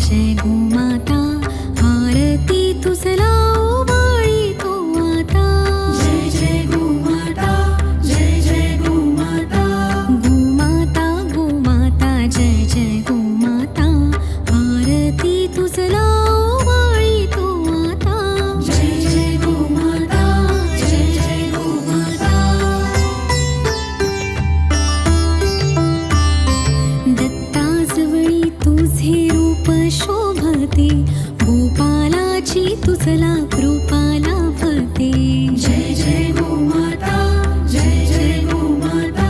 जय गोमाता, आरती तुझला ओवाळीतो आता. जय जय गोमाता, जय जय गोमाता. गोमाता गोमाता जय जय गोमाता, आरती तुझला ओवाळीतो आता. जय जय गोमाता, जय जय गोमाता. दत्ताजवळी तुझे रूप शोभते, गोपालाची तुझला कृपा लाभते. जय जय गोमाता, जय जय गोमाता.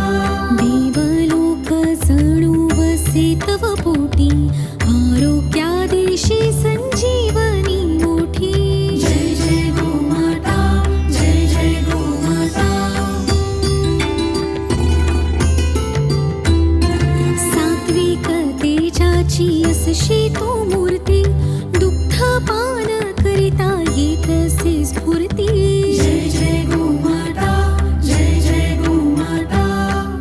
देवलोक जणू वसे तव पोटी, आरोग्यादेशी संजीवनी मोठी. जय जय गोमाता, जय जय गोमाता. सात्विक तेजाची असशी तू मूर्ती, दुग्ध पान करिता येतसे स्फूर्ती. जय जय गोमाता, जय जय गोमाता.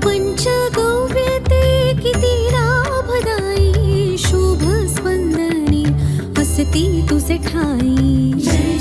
पंचगव्य ते किती लाभदायी, शुभ स्पंदने असती तुझे ठाई. जय